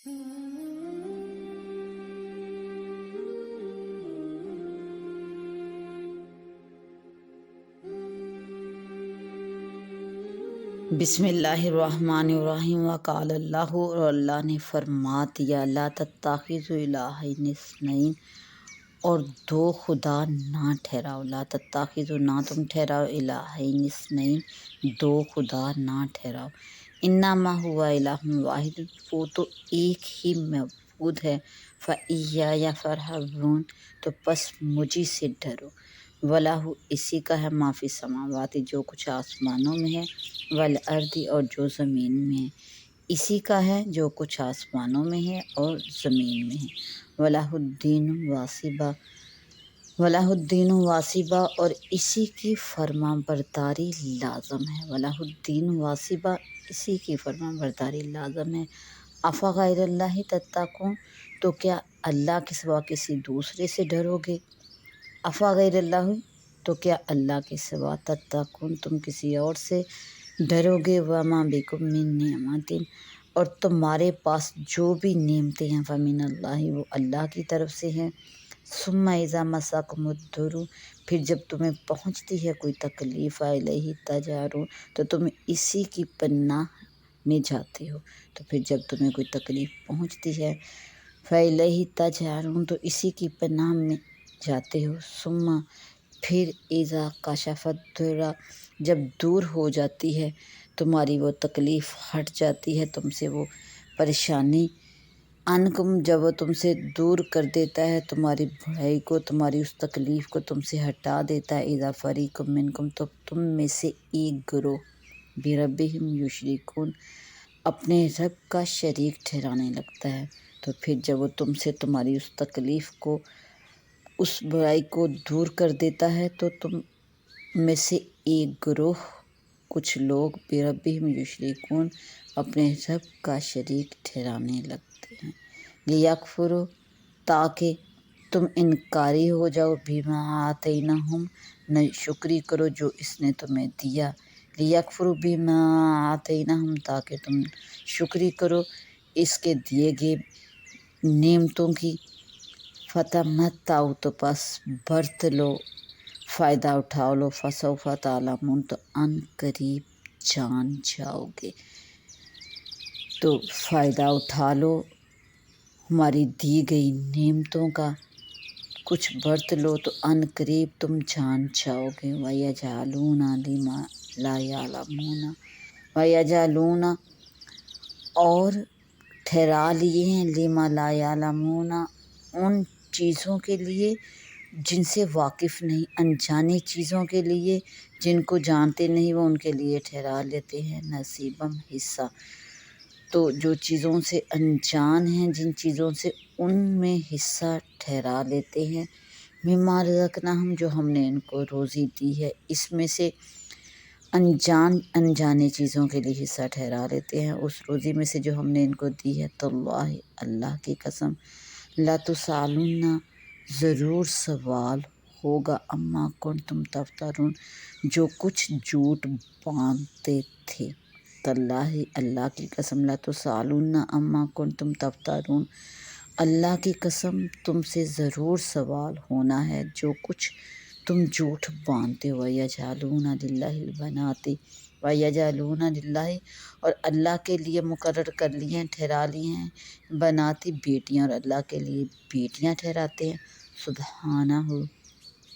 بسم اللہ الرحمن الرحیم وقال اللہ، اور اللہ نے فرما دیا، لا تتخذوا الہین اثنین، اور دو خدا نہ ٹھہراؤ، لا تتخذوا نہ تم ٹھہراؤ، الہین اثنین دو خدا نہ ٹھہراؤ، انما ہوا الہ واحد، وہ تو ایک ہی معبود ہے، فإیایا فارہبون، تو پس مجھی سے ڈرو، وَلَہُ اسی کا ہے ما فی السماوات جو کچھ آسمانوں میں ہے، والارض اور جو زمین میں ہے، اسی کا ہے جو کچھ آسمانوں میں ہے اور زمین میں ہے، وَلَہُ الدین واصبا، وَلَہُ الدین واصبا، اور اسی کی فرما برداری لازم ہے، وَلَہُ الدین واصبا، اسی کی فرما برداری لازم ہے، افغیر اللہ تتقون، تو کیا اللہ کے سوا کسی دوسرے سے ڈرو گے، افغیر اللہ، تو کیا اللہ کے سوا تتقون تم کسی اور سے ڈرو گے، وما بکم من نعمت، اور تمہارے پاس جو بھی نعمتیں ہیں، فمن اللہ، وہ اللہ کی طرف سے ہیں، ثم اذا مسکم الضر، پھر جب تمہیں پہنچتی ہے کوئی تکلیف، الیہ تجارون، تو تم اسی کی پناہ میں جاتے ہو، تو پھر جب تمہیں کوئی تکلیف پہنچتی ہے، فإلیہ تجارون، تو اسی کی پناہ میں جاتے ہو، ثم پھر اذا کشف الضر، جب دور ہو جاتی ہے تمہاری وہ تکلیف، ہٹ جاتی ہے تم سے وہ پریشانی، عنکم، جب وہ تم سے دور کر دیتا ہے تمہاری برائی کو، تمہاری اس تکلیف کو تم سے ہٹا دیتا ہے، اذا فریق منکم، تو تم میں سے ایک گروہ، بربہم یشرکون، اپنے رب کا شریک ٹھہرانے لگتا ہے، تو پھر جب وہ تم سے تمہاری اس تکلیف کو، اس برائی کو دور کر دیتا ہے، تو تم میں سے ایک گروہ، کچھ لوگ، بربہم یشرکون، اپنے رب کا شریک ٹھہرانے لگتے ہیں، لیکفروا، تاکہ تم انکاری ہو جاؤ، بما آتیناہم، نہ شکری کرو جو اس نے تمہیں دیا، لیکفروا بما آتیناہم، تاکہ تم شکری کرو اس کے دیے گئے نعمتوں کی، فتمتعوا، تو پس برت لو، فائدہ اٹھا لو، فسوف تعلمون، تو ان قریب جان جاؤ گے، تو فائدہ اٹھا لو ہماری دی گئی نعمتوں کا، کچھ برت لو تو ان قریب تم جان جاؤ گے، وَيَجْعَلُونَ لِمَا لَا يَعْلَمُونَ، وَيَجْعَلُونَ، اور ٹھہرا لیے ہیں، لِمَا لَا يَعْلَمُونَ، ان چیزوں کے لیے جن سے واقف نہیں، انجانی چیزوں کے لیے، جن کو جانتے نہیں وہ ان کے لیے ٹھہرا لیتے ہیں، نصیبم، حصہ، تو جو چیزوں سے انجان ہیں، جن چیزوں سے ان میں حصہ ٹھہرا لیتے ہیں، مما رزقناہم، جو ہم نے ان کو روزی دی ہے، اس میں سے انجانی چیزوں کے لیے حصہ ٹھہرا لیتے ہیں، اس روزی میں سے جو ہم نے ان کو دی ہے، تو اللہ کی قسم، لَتُسْأَلُنَّ، ضرور سوال ہوگا، اما کنتم تفترون، جو کچھ جھوٹ باندھتے تھے، تاللہ، اللہ کی قسم، لَتُسْأَلُنَّ اما کنتم تفترون، اللہ کی قسم تم سے ضرور سوال ہونا ہے جو کچھ تم جھوٹ باندھتے ہو، وَيَجْعَلُونَ لِلَّهِ الْبَنَاتِ، وَيَجْعَلُونَ لِلَّهِ، اور اللہ کے لیے مقرر کر لیے ہیں، ٹھہرا لیے ہیں، بناتی، بیٹیاں، اور اللہ کے لیے بیٹیاں ٹھہراتے ہیں، سبحانہ،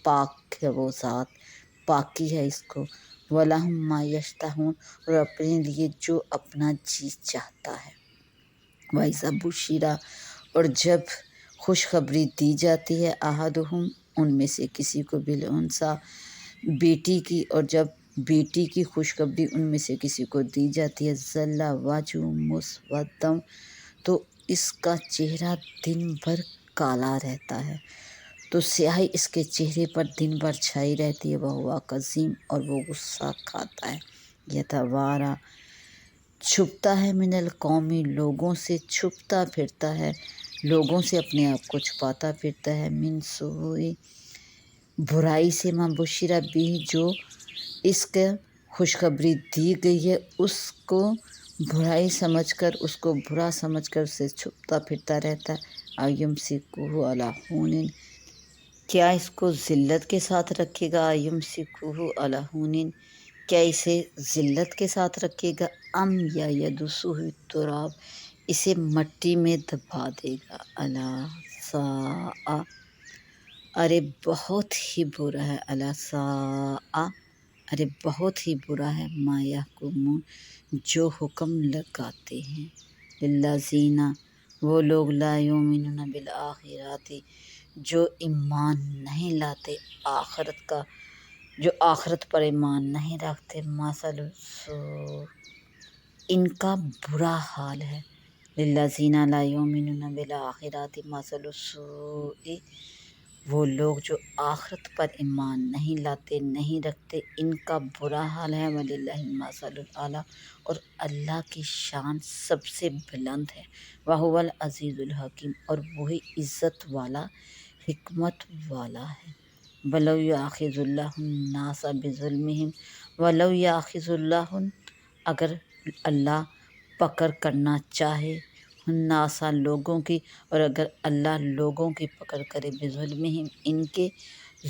پاک ہے وہ ذات، پاکی ہے اس کو، وَلَهُم مَّا يَشْتَهُونَ، اور اپنے لیے جو اپنا جی چاہتا ہے، وَإِذَا بُشِّرَ، اور جب خوشخبری دی جاتی ہے، أَحَدُهُمْ، ان میں سے کسی کو، بِالْأُنثىٰ، بیٹی کی، اور جب بیٹی کی خوشخبری ان میں سے کسی کو دی جاتی ہے، ظَلَّ وَجْهُهُ مُسْوَدًّا، تو اس کا چہرہ دن بھر کالا رہتا ہے، تو سیاہی اس کے چہرے پر دن بھر چھائی رہتی ہے، وَهُوَ کظیم، اور وہ غصہ کھاتا ہے، یتوارا، چھپتا ہے، من القوم، لوگوں سے چھپتا پھرتا ہے، لوگوں سے اپنے آپ کو چھپاتا پھرتا ہے، من سوء، برائی سے، ما بشر بھی، جو اس کا خوشخبری دی گئی ہے اس کو، برائی سمجھ کر اس کو برا سمجھ کر اسے چھپتا پھرتا رہتا ہے۔ ایم سکوہ علی ہون، کیا اس کو ذلت کے ساتھ رکھے گا؟ ایم سکوہ علی ہون، کیا اسے ذلت کے ساتھ رکھے گا؟ ام یا یدسہ تراب، اسے مٹی میں دبا دے گا۔ الا ساء، ارے بہت ہی برا ہے۔ الا ساء، ارے بہت ہی برا ہے۔ ما یحکمون، جو حکم لگاتے ہیں۔ للذین، وہ لوگ لا یؤمنون بالآخرۃ، جو ایمان نہیں لاتے آخرت کا، جو آخرت پر ایمان نہیں رکھتے، مثل السوء، ان کا برا حال ہے۔ للذین لا یؤمنون بالآخرۃ مثل السوء، وہ لوگ جو آخرت پر ایمان نہیں لاتے نہیں رکھتے، ان کا برا حال ہے۔ وللہ المثل الاعلیٰ، اور اللہ کی شان سب سے بلند ہے۔ وہو العزیز الحکیم، اور وہی عزت والا حکمت والا ہے۔ ولو یؤاخذ اللہ الناس بظلمہم، ولو یؤاخذ اللہ، اگر اللہ پکڑ کرنا چاہے، الناس لوگوں کی، اور اگر اللہ لوگوں کی پکڑ کرے، بظلمہم ان کے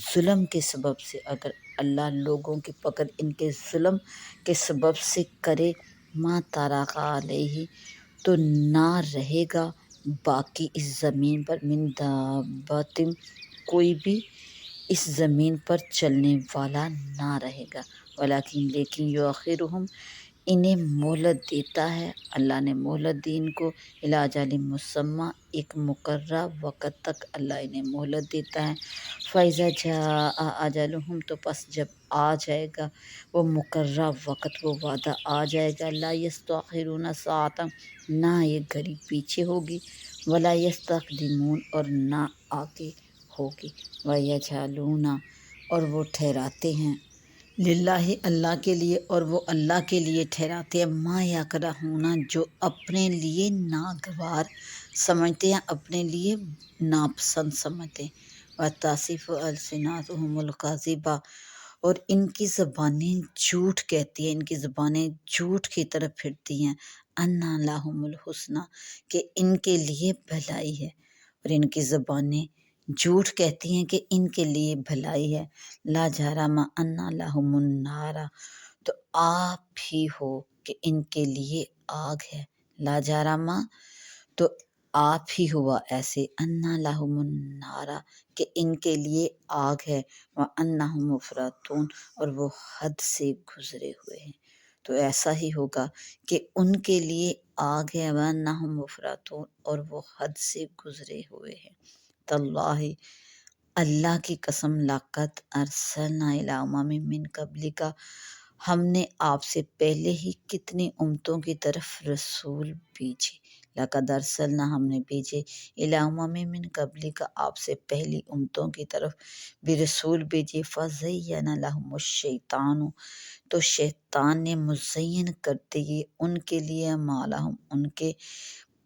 ظلم کے سبب سے، اگر اللہ لوگوں کی پکڑ ان کے ظلم کے سبب سے کرے، ما ترک علیہ، تو نہ رہے گا باقی اس زمین پر، من دابۃ، کوئی بھی اس زمین پر چلنے والا نہ رہے گا۔ ولیکن، لیکن، یؤخرہم، انہیں مہلت دیتا ہے، اللہ نے مہلت دی ان کو، الی اجل مسمی، ایک مقررہ وقت تک اللہ انہیں مہلت دیتا ہے۔ فاذا جاء اجلہم، تو پس جب آ جائے گا وہ مقررہ وقت، وہ وعدہ آ جائے گا، لا یستأخرون ساعۃ، نہ یہ گھڑی پیچھے ہوگی، ولا یستقدمون، اور نہ آگے ہوگی۔ ویجعلون، اور وہ ٹھہراتے ہیں، للہ، اللہ کے لیے، اور وہ اللہ کے لیے ٹھہراتے ہیں، ما یکرہون، جو اپنے لیے ناگوار سمجھتے ہیں، اپنے لیے ناپسند سمجھتے ہیں۔ وتصف السنتہم الکذب، اور ان کی زبانیں جھوٹ کہتی ہیں، ان کی زبانیں جھوٹ کی طرف پھرتی ہیں، ان لہم الحسنی، کہ ان کے لیے بھلائی ہے، اور ان کی زبانیں جھوٹ کہتی ہیں کہ ان کے لیے بھلائی ہے۔ لا جرم ان لہم النار، تو آپ ہی ہو کہ ان کے لیے آگ ہے۔ لا جرم، تو آپ ہی ہوا ایسے، ان لہم النار، کہ ان کے لیے آگ ہے، وانہم مفرطون، اور وہ حد سے گزرے ہوئے ہیں۔ تو ایسا ہی ہوگا کہ ان کے لیے آگ ہے، وانہم مفرطون، اور وہ حد سے گزرے ہوئے ہیں۔ تاللہ، اللہ کی قسم، لقد ارسلنا الی امم من قبلک، ہم نے آپ سے پہلے ہی کتنی امتوں کی طرف رسول بھیجے۔ لقد ارسلنا، ہم نے بھیجے، الی امم من قبلک، آپ سے پہلی امتوں کی طرف بھی رسول بھیجے۔ فزین لہم الشیطان، تو شیطان نے مزین کر دیے ان کے لیے، اعمالہم، ان کے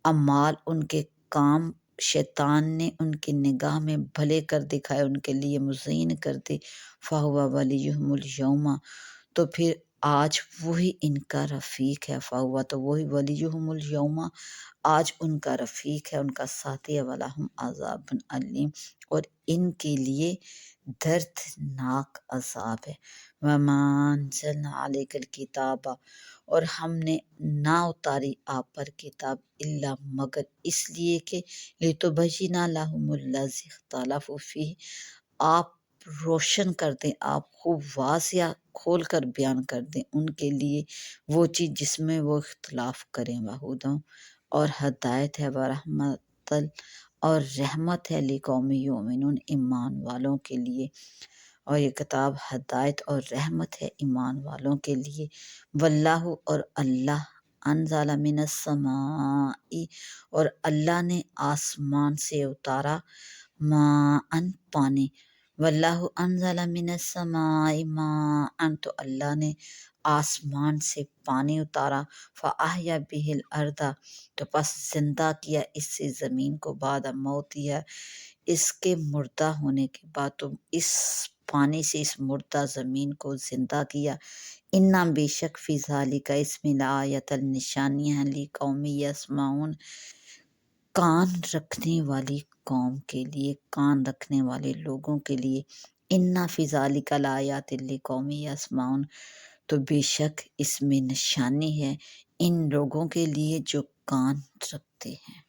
اعمال، ان کے کام، شیطان نے ان کی نگاہ میں بھلے کر دکھائے، ان کے لیے مزین کر دی۔ فہو ولیہم الیوم، تو پھر آج وہی ان کا رفیق ہے۔ فہو، تو وہی، ولیہم الیوم، آج ان کا رفیق ہے، ان کا ساتھی ہے۔ ولہم عذاب علیم، اور ان کے لیے دردناک عذاب ہے۔ وما انزلنا علیک الکتاب، اور ہم نے نہ اتاری آپ پر کتاب، الا مگر اس لیے کہ لتبین لہم الذی اختلفوا فیہ، آپ روشن کر دیں، آپ خوب واضح کھول کر بیان کر دیں ان کے لیے وہ چیز جس میں وہ اختلاف کریں۔ وہدی، اور ہدایت ہے، ورحمت، اور رحمت ہے، لقوم یؤمنون، ایمان والوں کے لیے، اور یہ کتاب ہدایت اور رحمت ہے ایمان والوں کے لیے۔ واللہ، اور اللہ، انزل من السماء، اور اللہ نے آسمان سے اتارا، ماء، پانی۔ واللہ انزل من السماء ماء، تو اللہ نے آسمان سے پانی اتارا، فاحیا بہ الارض، تو پس زندہ کیا اس سے زمین کو، بعد موتہا، اس کے مردہ ہونے کے بعد، تو اس پانی سے اس مردہ زمین کو زندہ کیا۔ انا بے شک فی ذالک اس میں لآیۃ نشانیاں ہیں لقوم یسمعون کان رکھنے والی قوم کے لیے، کان رکھنے والے لوگوں کے لیے۔ انا فی ذالک لآیات لقوم یسمعون، تو بے شک اس میں نشانی ہے ان لوگوں کے لیے جو کان رکھتے ہیں۔